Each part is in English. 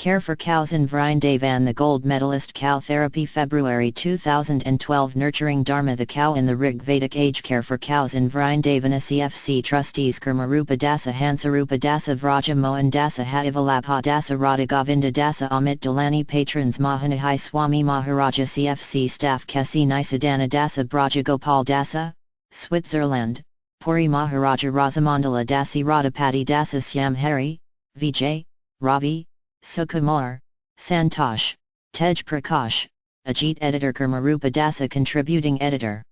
Care for Cows in Vrindavan. The gold medalist Cow Therapy February 2012. Nurturing Dharma. The cow in the Rig Vedic age. Care for Cows in Vrindavana. CFC trustees Karmarupa Dasa, Hansarupa Dasa, Vraja Mohan Dasa, Hativalabha Dasa, Radha Govinda Dasa, Amit Dalani. Patrons Mahanihai Swami Maharaja. CFC staff Kesi Nisadana Dasa, Braja Gopal Dasa, Switzerland, Puri Maharaja Rasamandala Dasi, Radhapati Dasa, Syam Hari, Vijay, Ravi, Sukumar, Santosh, Tej Prakash, Ajit editor. Karmarupa Dasa contributing editor.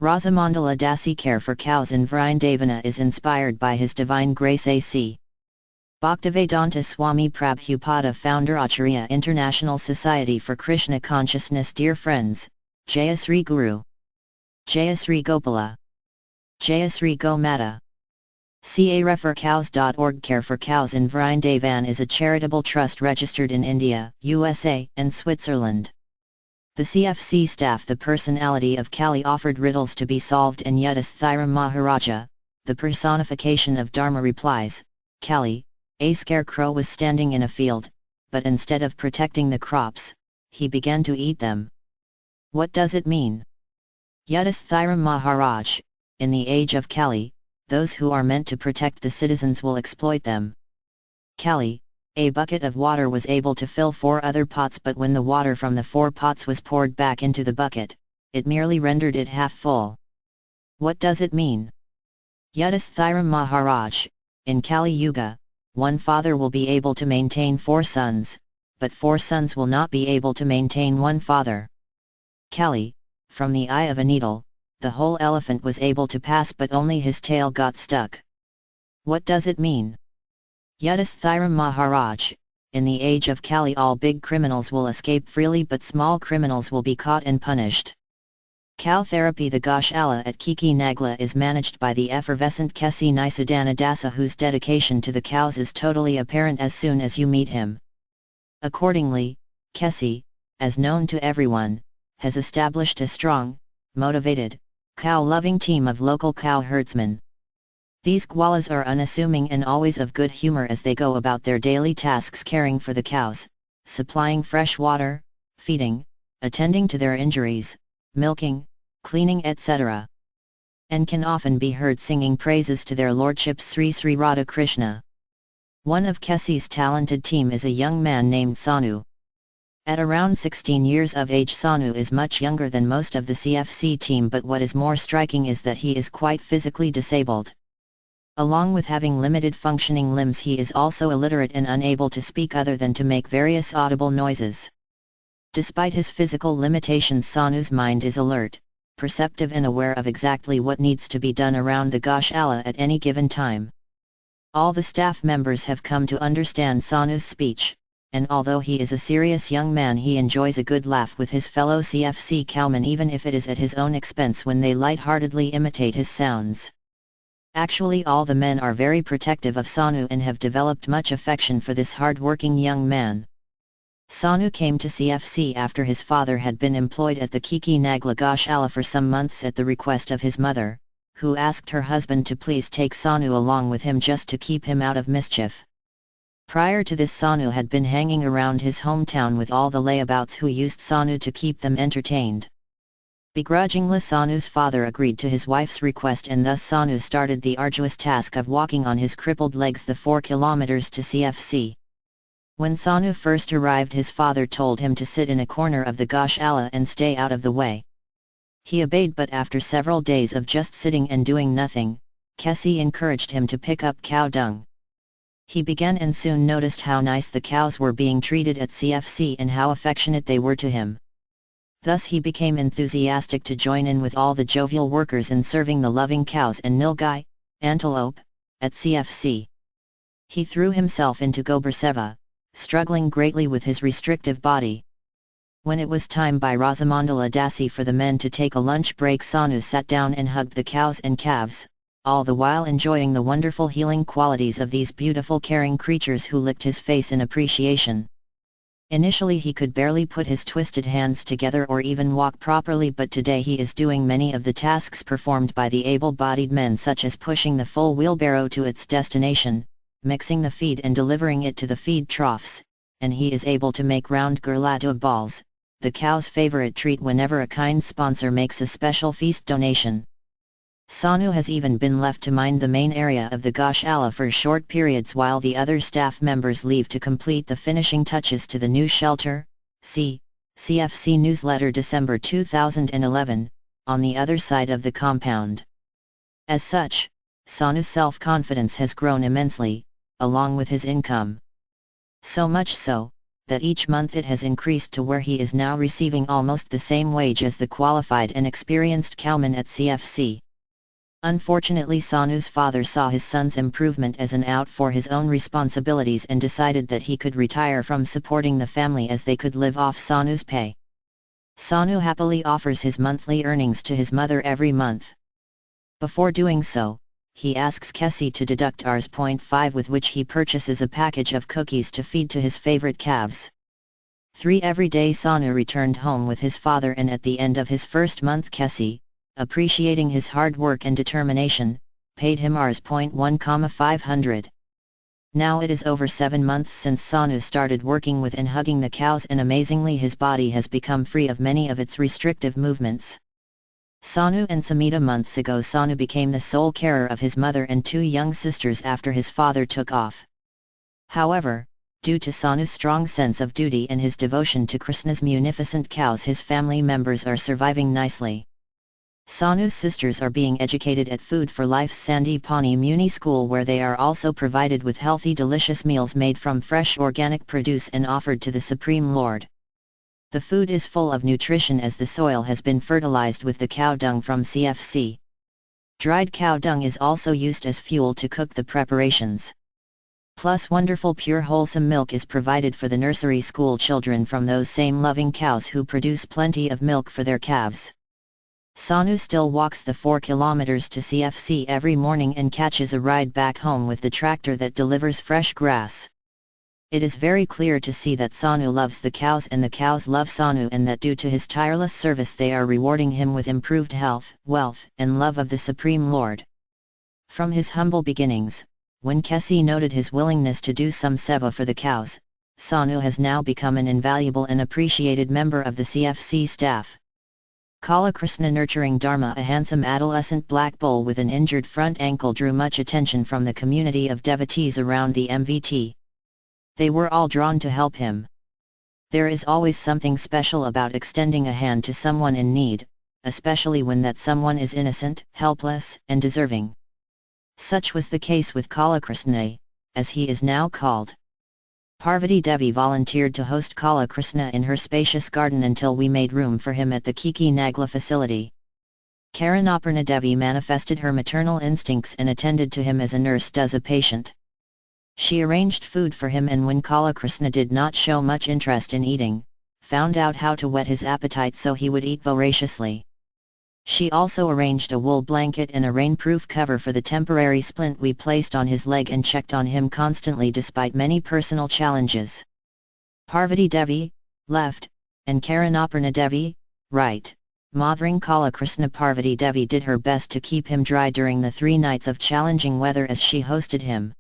Rasamandala Dasi. Care for Cows in Vrindavana is inspired by His Divine Grace A.C. Bhaktivedanta Swami Prabhupada, founder Acharya International Society for Krishna Consciousness. Dear friends, Jayasri Guru, Jayasri Gopala, Jayasri Gomata. CA-REFER-Cows.org. Care for Cows in Vrindavan is a charitable trust registered in India, USA, and Switzerland. The CFC staff. The personality of Kali offered riddles to be solved, and Yudhisthira Maharaja, the personification of Dharma, replies, Kali, a scarecrow was standing in a field, but instead of protecting the crops, he began to eat them. What does it mean? Yudhisthira Maharaj, in the age of Kali, those who are meant to protect the citizens will exploit them. Kali, a bucket of water was able to fill 4 other pots, but when the water from the 4 pots was poured back into the bucket, it merely rendered it half full. What does it mean? Yudhisthira Maharaj, in Kali Yuga, one father will be able to maintain 4 sons, but 4 sons will not be able to maintain one father. Kali, from the eye of a needle, the whole elephant was able to pass, but only his tail got stuck. What does it mean? Yudhisthira Maharaj, in the age of Kali all big criminals will escape freely, but small criminals will be caught and punished. Cow Therapy. The Goshala at Kiki Nagla is managed by the effervescent Kesi Nisadana Dasa, whose dedication to the cows is totally apparent as soon as you meet him. Accordingly, Kesi, as known to everyone, has established a strong, motivated, cow-loving team of local cow herdsmen. These Gwalas are unassuming and always of good humor as they go about their daily tasks, caring for the cows, supplying fresh water, feeding, attending to their injuries, milking, cleaning, etc. And can often be heard singing praises to their lordships Sri Sri Radha Krishna. One of Kesi's talented team is a young man named Sanu. At around 16 years of age, Sanu is much younger than most of the CFC team, but what is more striking is that he is quite physically disabled. Along with having limited functioning limbs, he is also illiterate and unable to speak other than to make various audible noises. Despite his physical limitations, Sanu's mind is alert, perceptive and aware of exactly what needs to be done around the Goshala at any given time. All the staff members have come to understand Sanu's speech, and although he is a serious young man, he enjoys a good laugh with his fellow CFC cowmen, even if it is at his own expense when they light-heartedly imitate his sounds. Actually, all the men are very protective of Sanu and have developed much affection for this hard-working young man. Sanu came to CFC after his father had been employed at the Kiki Nagla Goshala for some months at the request of his mother, who asked her husband to please take Sanu along with him just to keep him out of mischief. Prior to this, Sanu had been hanging around his hometown with all the layabouts who used Sanu to keep them entertained. Begrudgingly, Sanu's father agreed to his wife's request, and thus Sanu started the arduous task of walking on his crippled legs the 4 kilometers to CFC. When Sanu first arrived, his father told him to sit in a corner of the Goshala and stay out of the way. He obeyed, but after several days of just sitting and doing nothing, Kesi encouraged him to pick up cow dung. He began and soon noticed how nice the cows were being treated at CFC and how affectionate they were to him. Thus he became enthusiastic to join in with all the jovial workers in serving the loving cows and nilgai, antelope, at CFC. He threw himself into Gobar Seva, struggling greatly with his restrictive body. When it was time by Rasamandala Dasi for the men to take a lunch break, Sanu sat down and hugged the cows and calves, all the while enjoying the wonderful healing qualities of these beautiful caring creatures who licked his face in appreciation. Initially he could barely put his twisted hands together or even walk properly, but today he is doing many of the tasks performed by the able-bodied men, such as pushing the full wheelbarrow to its destination, mixing the feed and delivering it to the feed troughs, and he is able to make round gulado balls, the cow's favorite treat whenever a kind sponsor makes a special feast donation. Sanu has even been left to mind the main area of the Goshala for short periods while the other staff members leave to complete the finishing touches to the new shelter. See CFC Newsletter December 2011, on the other side of the compound. As such, Sanu's self-confidence has grown immensely, along with his income. So much so, that each month it has increased to where he is now receiving almost the same wage as the qualified and experienced cowman at CFC. Unfortunately, Sanu's father saw his son's improvement as an out for his own responsibilities and decided that he could retire from supporting the family as they could live off Sanu's pay. Sanu happily offers his monthly earnings to his mother every month. Before doing so, he asks Kessie to deduct Rs.5 with which he purchases a package of cookies to feed to his favorite calves. 3 every day Sanu returned home with his father, and at the end of his first month Kessie, appreciating his hard work and determination, paid him Rs.1,500. Now it is over 7 months since Sanu started working with and hugging the cows, and amazingly his body has become free of many of its restrictive movements. Sanu and Samita months ago Sanu became the sole carer of his mother and 2 young sisters after his father took off. However, due to Sanu's strong sense of duty and his devotion to Krishna's munificent cows, his family members are surviving nicely. Sanu's sisters are being educated at Food for Life's Sandipani Muni School, where they are also provided with healthy delicious meals made from fresh organic produce and offered to the Supreme Lord. The food is full of nutrition as the soil has been fertilized with the cow dung from CFC. Dried cow dung is also used as fuel to cook the preparations. Plus wonderful pure wholesome milk is provided for the nursery school children from those same loving cows who produce plenty of milk for their calves. Sanu still walks the 4 kilometers to CFC every morning and catches a ride back home with the tractor that delivers fresh grass. It is very clear to see that Sanu loves the cows and the cows love Sanu, and that due to his tireless service they are rewarding him with improved health, wealth, and love of the Supreme Lord. From his humble beginnings, when Kessie noted his willingness to do some seva for the cows, Sanu has now become an invaluable and appreciated member of the CFC staff. Kala Krishna nurturing Dharma, a handsome adolescent black bull with an injured front ankle, drew much attention from the community of devotees around the MVT. They were all drawn to help him. There is always something special about extending a hand to someone in need, especially when that someone is innocent, helpless, and deserving. Such was the case with Kala Krishna, as he is now called. Parvati Devi volunteered to host Kala Krishna in her spacious garden until we made room for him at the Kiki Nagla facility. Karanaparna Devi manifested her maternal instincts and attended to him as a nurse does a patient. She arranged food for him, and when Kala Krishna did not show much interest in eating, found out how to whet his appetite so he would eat voraciously. She also arranged a wool blanket and a rainproof cover for the temporary splint we placed on his leg, and checked on him constantly despite many personal challenges. Parvati Devi, left, and Karanaparna Devi, right. Mothering Kala Krishna, Parvati Devi did her best to keep him dry during the 3 nights of challenging weather as she hosted him.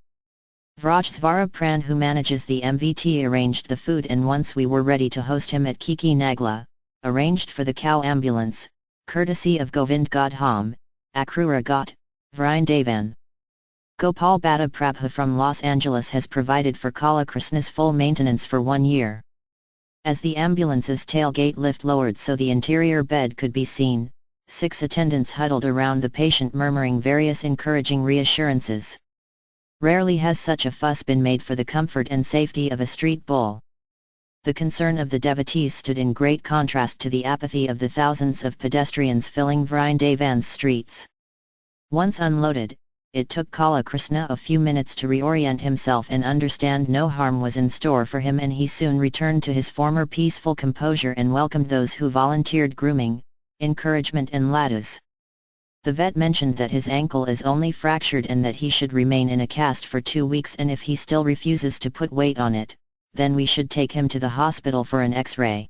Vrajsvara Pran, who manages the MVT, arranged the food, and once we were ready to host him at Kiki Nagla, arranged for the cow ambulance, courtesy of Govind Gadham, Akrura Ghat, Vrindavan. Gopal Bhatta Prabha from Los Angeles has provided for Kala Krishna's full maintenance for 1 year. As the ambulance's tailgate lift lowered so the interior bed could be seen, 6 attendants huddled around the patient murmuring various encouraging reassurances. Rarely has such a fuss been made for the comfort and safety of a street bull. The concern of the devotees stood in great contrast to the apathy of the thousands of pedestrians filling Vrindavan's streets. Once unloaded, it took Kala Krishna a few minutes to reorient himself and understand no harm was in store for him, and he soon returned to his former peaceful composure and welcomed those who volunteered grooming, encouragement and laddus. The vet mentioned that his ankle is only fractured and that he should remain in a cast for 2 weeks, and if he still refuses to put weight on it, then we should take him to the hospital for an X-ray.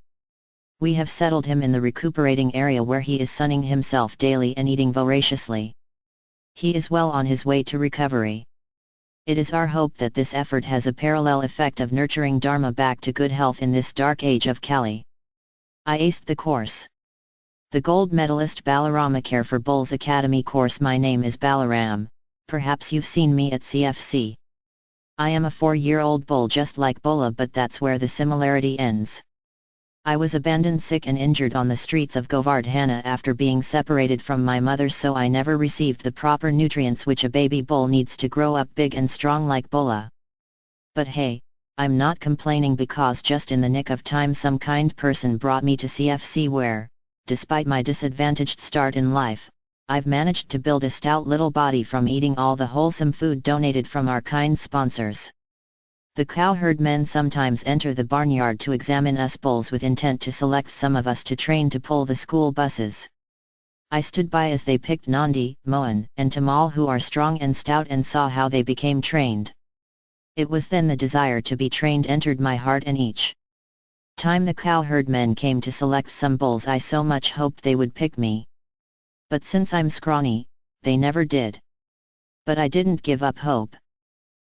We have settled him in the recuperating area where he is sunning himself daily and eating voraciously. He is well on his way to recovery. It is our hope that this effort has a parallel effect of nurturing Dharma back to good health in this dark age of Kali. I aced the course. The gold medalist Balarama Care for Bulls Academy course. My name is Balaram, perhaps you've seen me at CFC. I am a 4-year-old bull just like Bola, but that's where the similarity ends. I was abandoned sick and injured on the streets of Govardhana after being separated from my mother, so I never received the proper nutrients which a baby bull needs to grow up big and strong like Bola. But hey, I'm not complaining, because just in the nick of time some kind person brought me to CFC where, despite my disadvantaged start in life, I've managed to build a stout little body from eating all the wholesome food donated from our kind sponsors. The cowherd men sometimes enter the barnyard to examine us bulls with intent to select some of us to train to pull the school buses. I stood by as they picked Nandi, Mohan, and Tamal, who are strong and stout, and saw how they became trained. It was then the desire to be trained entered my heart, and each time the cowherd men came to select some bulls I so much hoped they would pick me. But since I'm scrawny, they never did. But I didn't give up hope.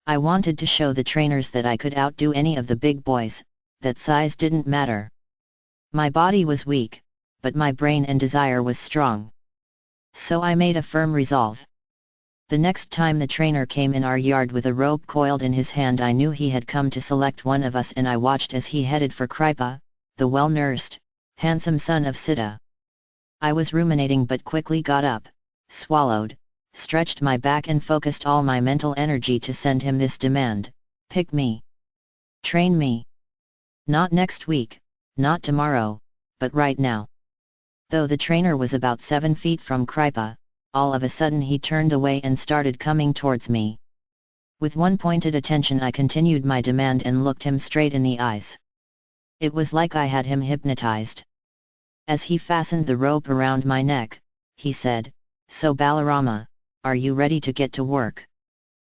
I wanted to show the trainers that I could outdo any of the big boys, that size didn't matter. My body was weak, but my brain and desire was strong. So I made a firm resolve. The next time the trainer came in our yard with a rope coiled in his hand, I knew he had come to select one of us, and I watched as he headed for Kripa, the well-nursed, handsome son of Siddha. I was ruminating but quickly got up, swallowed, stretched my back and focused all my mental energy to send him this demand: pick me. Train me. Not next week, not tomorrow, but right now. Though the trainer was about 7 feet from Kripa, all of a sudden he turned away and started coming towards me. With one pointed attention I continued my demand and looked him straight in the eyes. It was like I had him hypnotized. As he fastened the rope around my neck, he said, "So Balarama, are you ready to get to work?"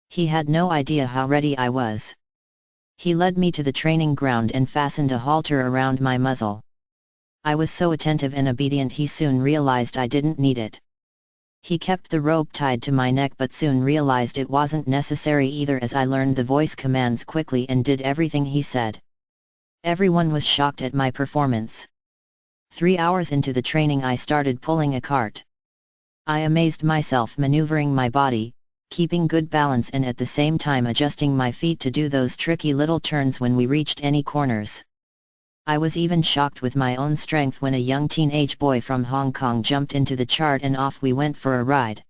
He had no idea how ready I was. He led me to the training ground and fastened a halter around my muzzle. I was so attentive and obedient he soon realized I didn't need it. He kept the rope tied to my neck but soon realized it wasn't necessary either, as I learned the voice commands quickly and did everything he said. Everyone was shocked at my performance. 3 hours into the training I started pulling a cart. I amazed myself maneuvering my body, keeping good balance and at the same time adjusting my feet to do those tricky little turns when we reached any corners. I was even shocked with my own strength when a young teenage boy from Hong Kong jumped into the chart and off we went for a ride.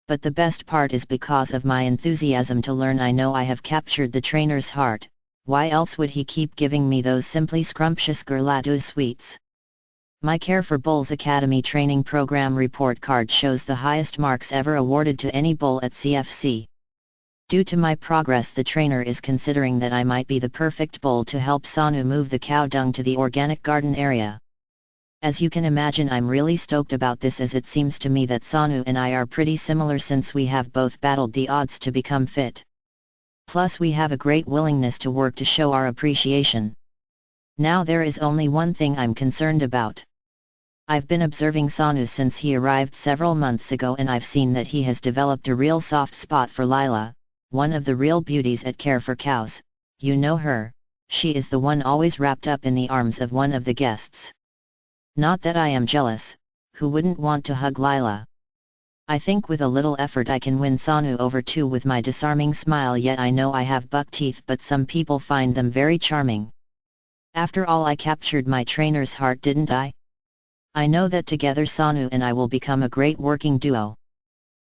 But the best part is, because of my enthusiasm to learn, I know I have captured the trainer's heart. Why else would he keep giving me those simply scrumptious Gurladu sweets? My Care for Bulls Academy training program report card shows the highest marks ever awarded to any bull at CFC. Due to my progress, the trainer is considering that I might be the perfect bull to help Sanu move the cow dung to the organic garden area. As you can imagine, I'm really stoked about this, as it seems to me that Sanu and I are pretty similar since we have both battled the odds to become fit. Plus we have a great willingness to work to show our appreciation. Now there is only one thing I'm concerned about. I've been observing Sanu since he arrived several months ago, and I've seen that he has developed a real soft spot for Lila, one of the real beauties at Care for Cows. You know her, she is the one always wrapped up in the arms of one of the guests. Not that I am jealous, who wouldn't want to hug Lila? I think with a little effort I can win Sanu over too with my disarming smile, yet I know I have buck teeth, but some people find them very charming. After all, I captured my trainer's heart, didn't I? I know that together Sanu and I will become a great working duo.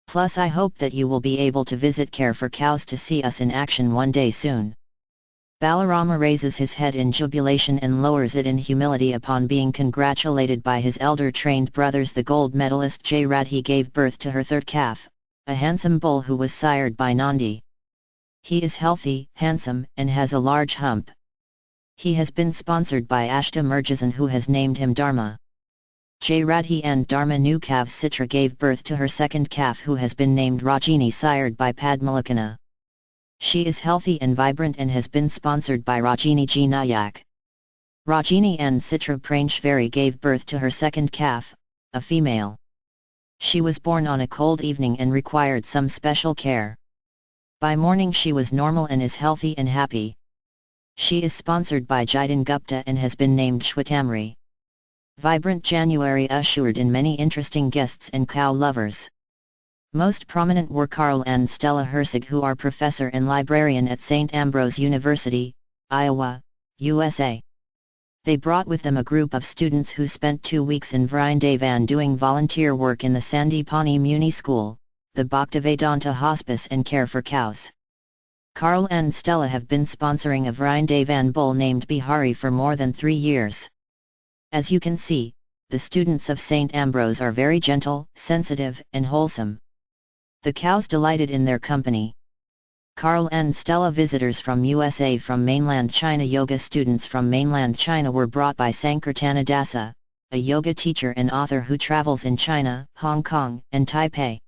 Plus I hope that you will be able to visit Care for Cows to see us in action one day soon. Balarama raises his head in jubilation and lowers it in humility upon being congratulated by his elder trained brothers. The gold medalist Jai Radhi gave birth to her third calf, a handsome bull who was sired by Nandi. He is healthy, handsome, and has a large hump. He has been sponsored by Ashta Murchison, who has named him Dharma. Jai Radhi and Dharma new calf Citra gave birth to her second calf, who has been named Rajini, sired by Padmalakana. She is healthy and vibrant and has been sponsored by Rajini G. Nayak. Rajini and Citra Praneshvari gave birth to her second calf, a female. She was born on a cold evening and required some special care. By morning she was normal and is healthy and happy. She is sponsored by Jiten Gupta and has been named Shwetamri. Vibrant January ushered in many interesting guests and cow lovers. Most prominent were Carl and Stella Hersig, who are professor and librarian at St. Ambrose University, Iowa, USA. They brought with them a group of students who spent 2 weeks in Vrindavan doing volunteer work in the Sandipani Muni School, the Bhaktivedanta Hospice and Care for Cows. Carl and Stella have been sponsoring a Vrindavan bull named Bihari for more than 3 years. As you can see, the students of St. Ambrose are very gentle, sensitive, and wholesome. The cows delighted in their company. Carl and Stella visitors from USA from mainland China. Yoga students from mainland China were brought by Sankirtana Dasa, a yoga teacher and author who travels in China, Hong Kong, and Taipei.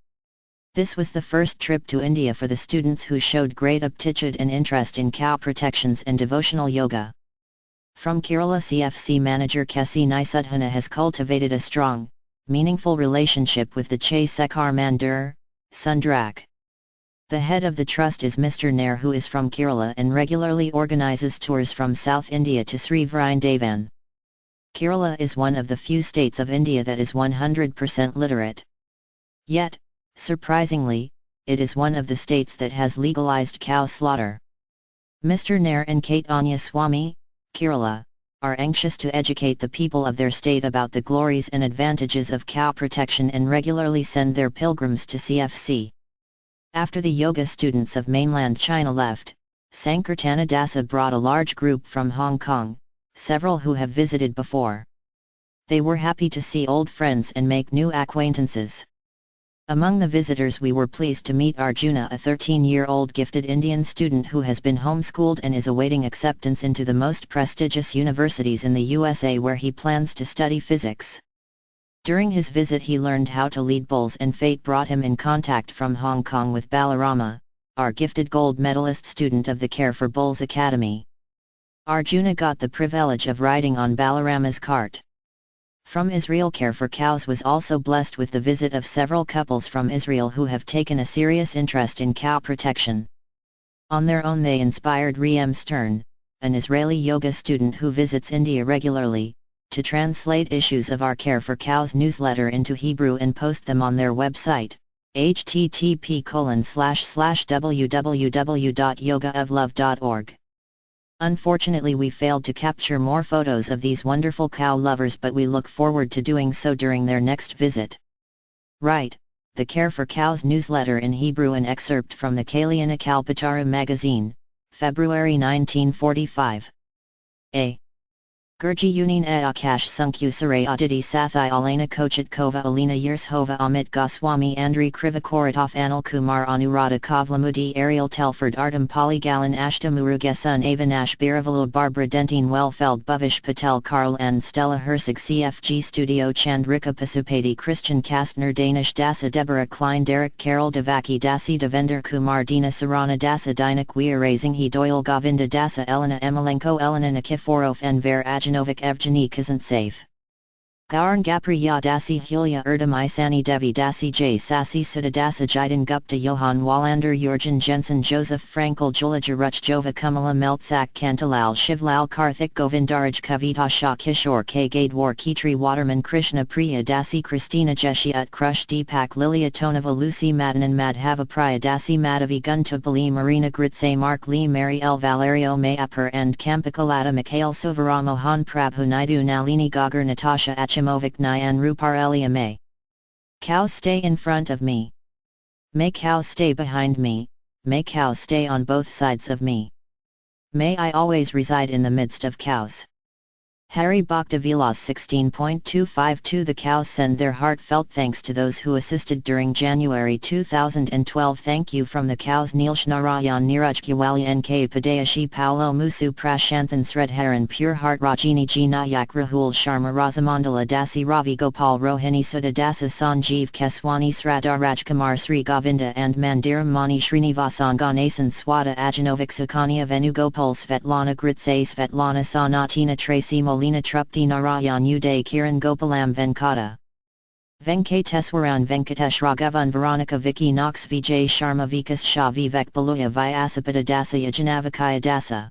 This was the first trip to India for the students who showed great aptitude and interest in cow protections and devotional yoga. From Kerala, CFC manager Kessi Naisudhana has cultivated a strong, meaningful relationship with the Chai Sekar Mandir, Sundrak. The head of the trust is Mr. Nair, who is from Kerala and regularly organizes tours from South India to Sri Vrindavan. Kerala is one of the few states of India that is 100% literate. Yet, surprisingly, it is one of the states that has legalized cow slaughter. Mr. Nair and Caitanya Swami, Kerala, are anxious to educate the people of their state about the glories and advantages of cow protection and regularly send their pilgrims to CFC. After the yoga students of mainland China left, Sankirtana Dasa brought a large group from Hong Kong, several who have visited before. They were happy to see old friends and make new acquaintances. Among the visitors we were pleased to meet Arjuna, a 13-year-old gifted Indian student who has been homeschooled and is awaiting acceptance into the most prestigious universities in the USA, where he plans to study physics. During his visit he learned how to lead bulls, and fate brought him in contact from Hong Kong with Balarama, our gifted gold medalist student of the Care for Bulls Academy. Arjuna got the privilege of riding on Balarama's cart. From Israel, Care for Cows was also blessed with the visit of several couples from Israel who have taken a serious interest in cow protection. On their own they inspired Riem Stern, an Israeli yoga student who visits India regularly, to translate issues of our Care for Cows newsletter into Hebrew and post them on their website, http://www.yogaoflove.org. Unfortunately, we failed to capture more photos of these wonderful cow lovers, but we look forward to doing so during their next visit. Write, the Care for Cows newsletter in Hebrew, an excerpt from the Kalyana Kalpataru magazine, February 1945. A. Gurji Unin e Akash Sunkusare Aditi Sathai Alena Kochatkova Alina Yershova Amit Goswami Andriy Krivokoratov Anil Kumar Anuradha Kavlamudi Ariel Telford Artem Polygalan Ashta Murugesun Avinash Biravalu Barbara Dentine Wellfeld Bhavish Patel Carl and Stella Hersig CFG Studio Chandrika Pasupati Christian Kastner Danish Dasa Deborah Klein Derek Carol Devaki Dasi Devender Kumar Dina Sarana Dasa Dinak Weir Raisinghi Doyle Govinda Dasa Elena Emalenko Elena Nikiforov Enver Ajanovic Evgeny Kazantsev. Gaurn Gapriya Dasi Hulya Erdem Isani Devi Dasi J Sasi Sudha Dasa Jiten Gupta Johan Wallander Jurgen Jensen Joseph Frankel Jula Jaruch Jova Kumala Meltsak Kantalal Shivlal Karthik Govindaraj Kavita Shah Kishore K Gadewar Kitri Waterman Krishna Priya Dasi Christina Jeshiat Krush Deepak Lilia Tonava Lucy Madanan Madhava Priya Dasi Madhavi Guntupali Marina Gritse Mark Lee Mary L Valerio Mayapur and Kampakalata Mikhail Suvara Mohan Prabhu Naidu Nalini Gagar Natasha Achimovic Nyan Rupar Elia May. Cows stay in front of me. May cows stay behind me, may cows stay on both sides of me. May I always reside in the midst of cows. Hari Bhaktavilas 16.252. The cows send their heartfelt thanks to those who assisted during January 2012. Thank you from the cows: Neelsh Narayan Niraj Gwali NK Padayashi Paulo Musu Prashanthan Sredharan Pure Heart Rajini G Nayak Rahul Sharma Razamandala Dasi Ravi Gopal Rohini Sudha Dasa Sanjeev Keswani Sradar Rajkumar Sri Govinda and Mandiram Mani Srinivasan Ganesan Swada Ajanovic Sukania Venugopal Svetlana Gritse Svetlana Sanatina Tracy Molina Trupti Narayan Uday Kiran Gopalam Venkata. Venkateswaran Venkatesh Raghavan Veronica Vicky Knox Vijay Sharma Vikas Shah Vivek Baluya Vyasapata Dasa Yajanavakaya Dasa